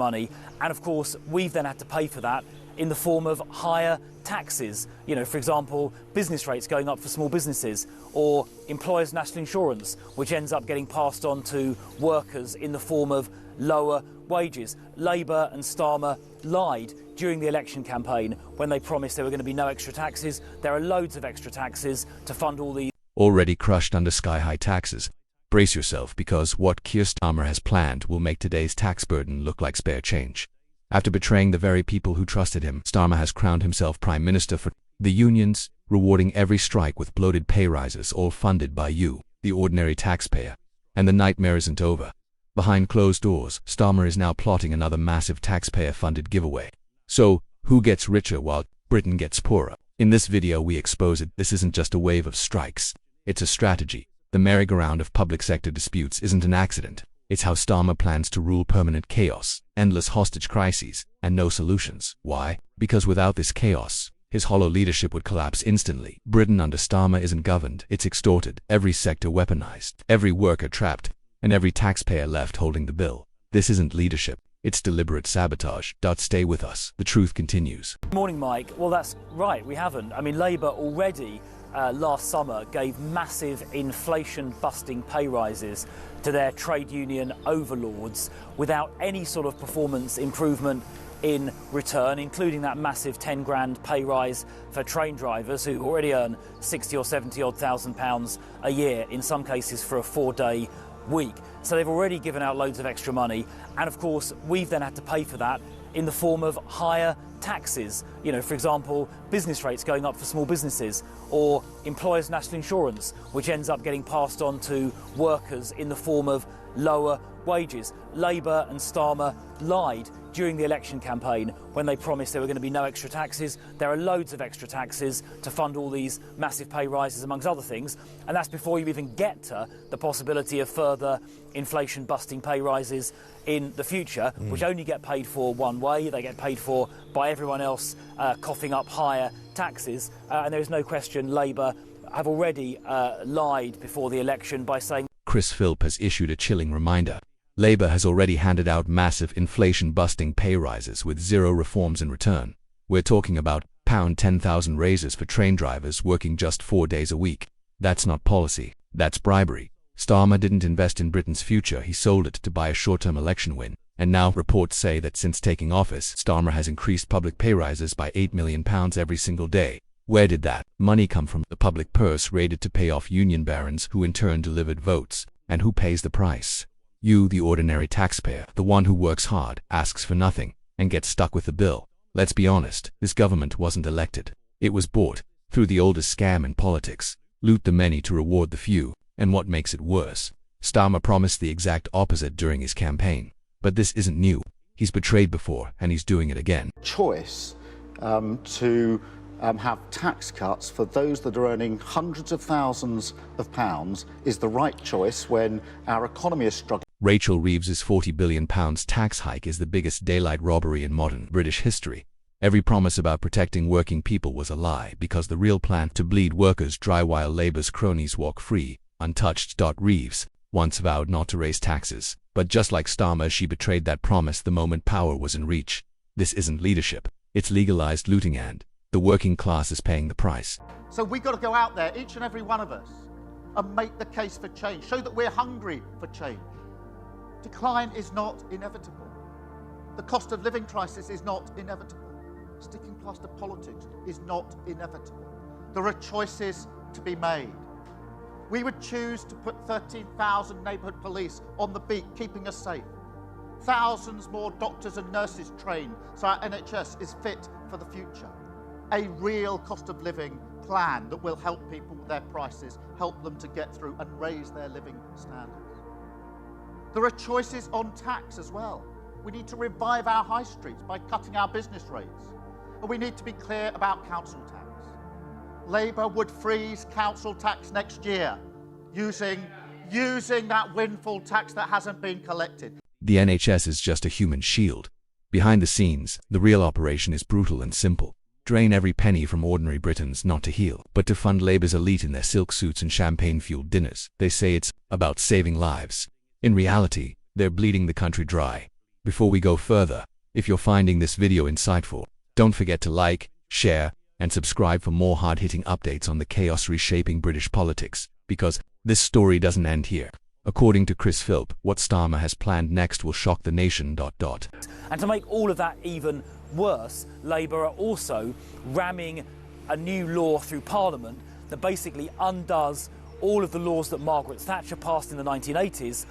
money, and of course we've then had to pay for that in the form of higher taxes. You know, for example, business rates going up for small businesses, or employers' national insurance, which ends up getting passed on to workers in the form of lower wages. Labour and Starmer lied during the election campaign when they promised there were going to be no extra taxes. There are loads of extra taxes to fund all these. Already crushed under sky-high taxes. Brace yourself, because what Keir Starmer has planned will make today's tax burden look like spare change. After betraying the very people who trusted him, Starmer has crowned himself Prime Minister for the unions, rewarding every strike with bloated pay rises, all funded by you, the ordinary taxpayer. And the nightmare isn't over. Behind closed doors, Starmer is now plotting another massive taxpayer-funded giveaway. So, who gets richer while Britain gets poorer? In this video we expose it. This isn't just a wave of strikes. It's a strategy. The merry-go-round of public sector disputes isn't an accident. It's how Starmer plans to rule: permanent chaos, endless hostage crises, and no solutions. Why? Because without this chaos, his hollow leadership would collapse instantly. Britain under Starmer isn't governed, it's extorted, every sector weaponized, every worker trapped, and every taxpayer left holding the bill. This isn't leadership, it's deliberate sabotage. Stay with us, the truth continues. Morning, Mike. Well, that's right, we haven't. I mean, Labour already last summer gave massive inflation-busting pay rises to their trade union overlords without any sort of performance improvement in return, including that massive 10 grand pay rise for train drivers who already earn 60 or 70 odd thousand pounds a year, in some cases for a 4-day week. So they've already given out loads of extra money, and of course we've then had to pay for that in the form of higher taxes. You know, for example, business rates going up for small businesses, or employers' national insurance, which ends up getting passed on to workers in the form of lower wages. Labour and Starmer lied during the election campaign when they promised there were going to be no extra taxes. There are loads of extra taxes to fund all these massive pay rises, amongst other things, and that's before you even get to the possibility of further inflation-busting pay rises in the future, which only get paid for one way. They get paid for by everyone else coughing up higher taxes, and there is no question Labour have already lied before the election by saying. Chris Philp has issued a chilling reminder. Labour has already handed out massive inflation-busting pay rises with zero reforms in return. We're talking about £10,000 raises for train drivers working just 4 days a week. That's not policy, that's bribery. Starmer didn't invest in Britain's future, he sold it to buy a short-term election win. And now reports say that since taking office, Starmer has increased public pay rises by £8 million every single day. Where did that money come from? The public purse raided to pay off union barons, who in turn delivered votes. And who pays the price? You, the ordinary taxpayer, the one who works hard, asks for nothing, and gets stuck with the bill. Let's be honest, this government wasn't elected. It was bought, through the oldest scam in politics. Loot the many to reward the few. And what makes it worse? Starmer promised the exact opposite during his campaign. But this isn't new. He's betrayed before, and he's doing it again. Choice to have tax cuts for those that are earning hundreds of thousands of pounds is the right choice when our economy is struggling. Rachel Reeves's £40 billion tax hike is the biggest daylight robbery in modern British history. Every promise about protecting working people was a lie, because the real plan to bleed workers dry while Labour's cronies walk free, untouched. Reeves once vowed not to raise taxes, but just like Starmer, she betrayed that promise the moment power was in reach. This isn't leadership, it's legalized looting, and the working class is paying the price. So we've got to go out there, each and every one of us, and make the case for change, show that we're hungry for change. Decline is not inevitable. The cost of living crisis is not inevitable. Sticking plaster politics is not inevitable. There are choices to be made. We would choose to put 13,000 neighbourhood police on the beat, keeping us safe. Thousands more doctors and nurses trained so our NHS is fit for the future. A real cost of living plan that will help people with their prices, help them to get through and raise their living standards. There are choices on tax as well. We need to revive our high streets by cutting our business rates. And we need to be clear about council tax. Labour would freeze council tax next year, using that windfall tax that hasn't been collected. The NHS is just a human shield. Behind the scenes, the real operation is brutal and simple. Drain every penny from ordinary Britons, not to heal, but to fund Labour's elite in their silk suits and champagne-fueled dinners. They say it's about saving lives. In reality, they're bleeding the country dry. Before we go further, if you're finding this video insightful, don't forget to like, share, and subscribe for more hard-hitting updates on the chaos reshaping British politics, because this story doesn't end here. According to Chris Philp, what Starmer has planned next will shock the nation. And to make all of that even worse, Labour are also ramming a new law through Parliament that basically undoes all of the laws that Margaret Thatcher passed in the 1980s,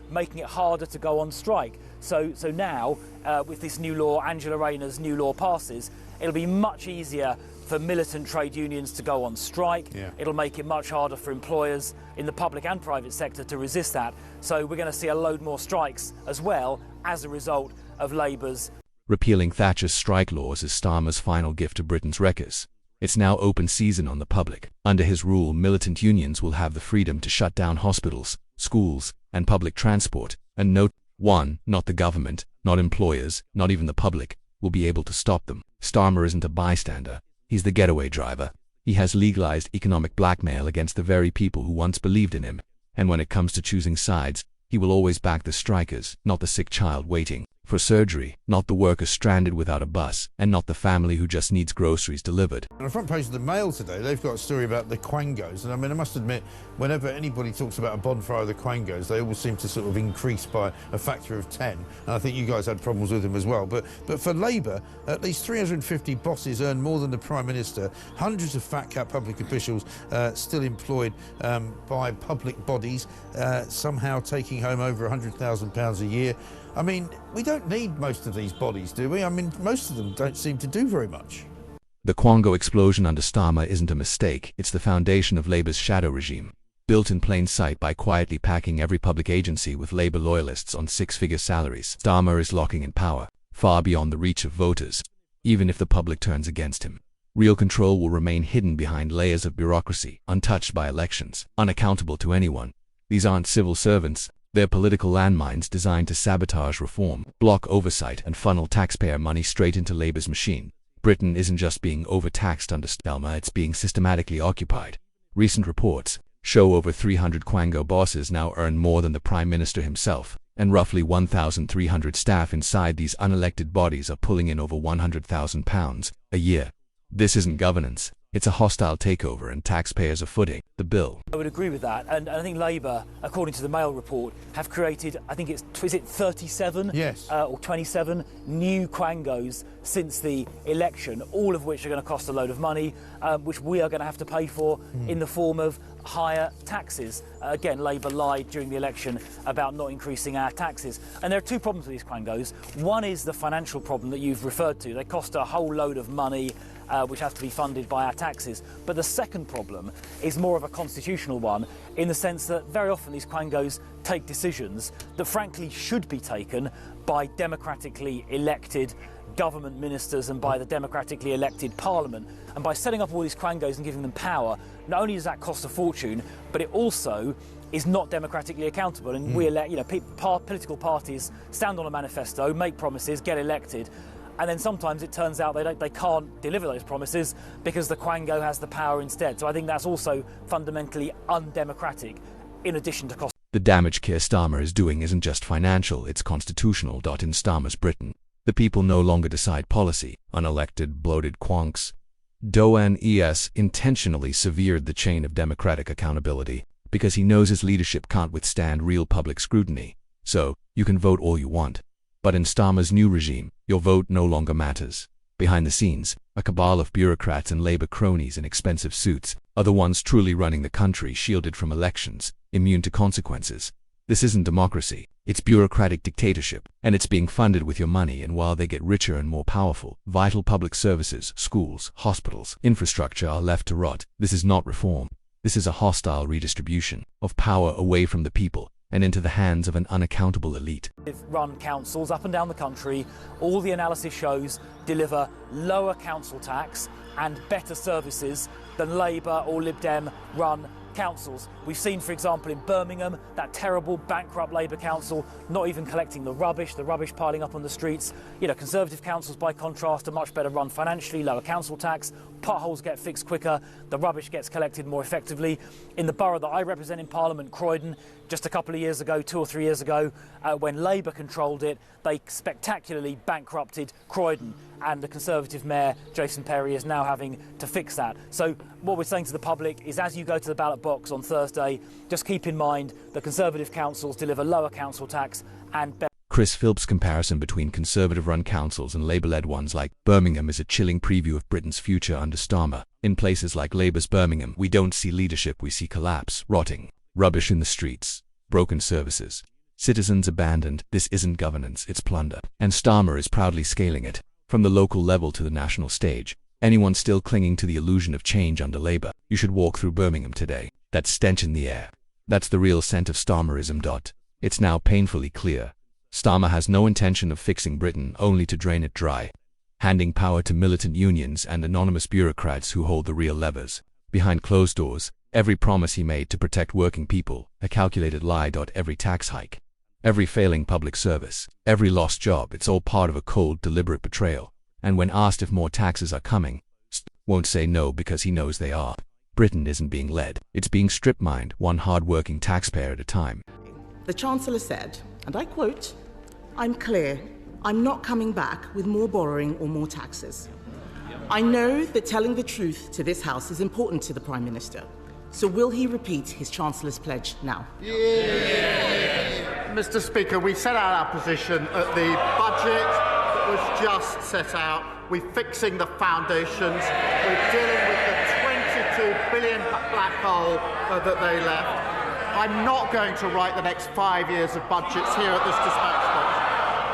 making it harder to go on strike. So now, with this new law, Angela Rayner's new law passes, it'll be much easier for militant trade unions to go on strike. Yeah. It'll make it much harder for employers in the public and private sector to resist that. So we're going to see a load more strikes as well as a result of Labour's. Repealing Thatcher's strike laws is Starmer's final gift to Britain's wreckers. It's now open season on the public. Under his rule, militant unions will have the freedom to shut down hospitals, schools, and public transport. And no one, not the government, not employers, not even the public, will be able to stop them. Starmer isn't a bystander. He's the getaway driver. He has legalized economic blackmail against the very people who once believed in him. And when it comes to choosing sides, he will always back the strikers, not the sick child waiting for surgery, not the worker stranded without a bus, and not the family who just needs groceries delivered. On the front page of the Mail today, they've got a story about the quangos, and I mean, I must admit, whenever anybody talks about a bonfire of the quangos, they always seem to sort of increase by a factor of 10, and I think you guys had problems with them as well. But for Labour, at least 350 bosses earn more than the Prime Minister, hundreds of fat cat public officials still employed by public bodies, somehow taking home over £100,000 a year. I mean, we don't need most of these bodies, do we? I mean, most of them don't seem to do very much. The quango explosion under Starmer isn't a mistake, it's the foundation of Labour's shadow regime, built in plain sight by quietly packing every public agency with Labour loyalists on six-figure salaries. Starmer is locking in power, far beyond the reach of voters, even if the public turns against him. Real control will remain hidden behind layers of bureaucracy, untouched by elections, unaccountable to anyone. These aren't civil servants. They're political landmines designed to sabotage reform, block oversight, and funnel taxpayer money straight into Labour's machine. Britain isn't just being overtaxed under Starmer, it's being systematically occupied. Recent reports show over 300 quango bosses now earn more than the Prime Minister himself, and roughly 1,300 staff inside these unelected bodies are pulling in over £100,000 a year. This isn't governance. It's a hostile takeover and taxpayers are footing the bill. I would agree with that, and I think Labour, according to the Mail report, have created, I think is it 37 Yes. Or 27 new quangos since the election, all of which are going to cost a load of money, which we are going to have to pay for in the form of higher taxes. Again, Labour lied during the election about not increasing our taxes. And there are two problems with these quangos. One is the financial problem that you've referred to. They cost a whole load of money, which has to be funded by our taxes. But the second problem is more of a constitutional one, in the sense that very often these quangos take decisions that frankly should be taken by democratically elected government ministers and by the democratically elected parliament. And by setting up all these quangos and giving them power, not only does that cost a fortune, but it also is not democratically accountable. And we elect, political parties stand on a manifesto, make promises, get elected, and then sometimes it turns out they can't deliver those promises because the quango has the power instead. So I think that's also fundamentally undemocratic, in addition to cost. The damage Keir Starmer is doing isn't just financial, it's constitutional. In Starmer's Britain, the people no longer decide policy. Unelected, bloated quonks. Doan ES intentionally severed the chain of democratic accountability because he knows his leadership can't withstand real public scrutiny. So, you can vote all you want. But in Starmer's new regime, your vote no longer matters. Behind the scenes, a cabal of bureaucrats and Labour cronies in expensive suits are the ones truly running the country, shielded from elections, immune to consequences. This isn't democracy, it's bureaucratic dictatorship, and it's being funded with your money. And while they get richer and more powerful, vital public services, schools, hospitals, infrastructure are left to rot. This is not reform. This is a hostile redistribution of power away from the people and into the hands of an unaccountable elite. Run councils up and down the country, all the analysis shows deliver lower council tax and better services than Labour or Lib Dem run councils. We've seen, for example, in Birmingham, that terrible bankrupt Labour council not even collecting the rubbish piling up on the streets. Conservative councils, by contrast, are much better run financially, lower council tax, potholes get fixed quicker, the rubbish gets collected more effectively. In the borough that I represent in Parliament, Croydon, just a couple of years ago, 2 or 3 years ago, when Labour controlled it, they spectacularly bankrupted Croydon, and the Conservative Mayor, Jason Perry, is now having to fix that. So what we're saying to the public is, as you go to the ballot box on Thursday, just keep in mind the Conservative councils deliver lower council tax and better. Chris Philp's comparison between Conservative-run councils and Labour-led ones like Birmingham is a chilling preview of Britain's future under Starmer. In places like Labour's Birmingham, we don't see leadership, we see collapse, rotting, rubbish in the streets, broken services, citizens abandoned. This isn't governance, it's plunder. And Starmer is proudly scaling it, from the local level to the national stage. Anyone still clinging to the illusion of change under Labour, you should walk through Birmingham today. That stench in the air. That's the real scent of Starmerism. It's now painfully clear. Starmer has no intention of fixing Britain, only to drain it dry, handing power to militant unions and anonymous bureaucrats who hold the real levers. Behind closed doors, every promise he made to protect working people, a calculated lie. Every tax hike, every failing public service, every lost job, it's all part of a cold, deliberate betrayal. And when asked if more taxes are coming, won't say no because he knows they are. Britain isn't being led, it's being strip-mined, one hard-working taxpayer at a time. The Chancellor said, and I quote, "I'm clear, I'm not coming back with more borrowing or more taxes. I know that telling the truth to this House is important to the Prime Minister, so will he repeat his Chancellor's pledge now?" Mr. Speaker, we set out our position at the budget that was just set out. We're fixing the foundations. We're dealing with the 22 billion black hole that they left. I'm not going to write the next 5 years of budgets here at this dispatch box.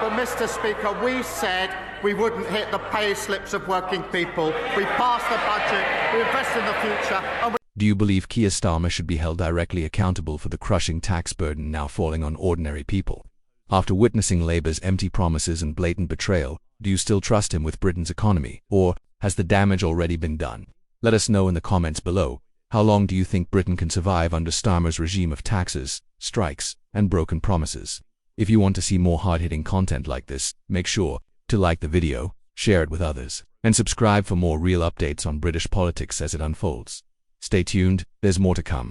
But, Mr. Speaker, we said we wouldn't hit the pay slips of working people. We passed the budget, we invest in the future. Do you believe Keir Starmer should be held directly accountable for the crushing tax burden now falling on ordinary people? After witnessing Labour's empty promises and blatant betrayal, do you still trust him with Britain's economy, or has the damage already been done? Let us know in the comments below. How long do you think Britain can survive under Starmer's regime of taxes, strikes, and broken promises? If you want to see more hard-hitting content like this, make sure to like the video, share it with others, and subscribe for more real updates on British politics as it unfolds. Stay tuned, there's more to come.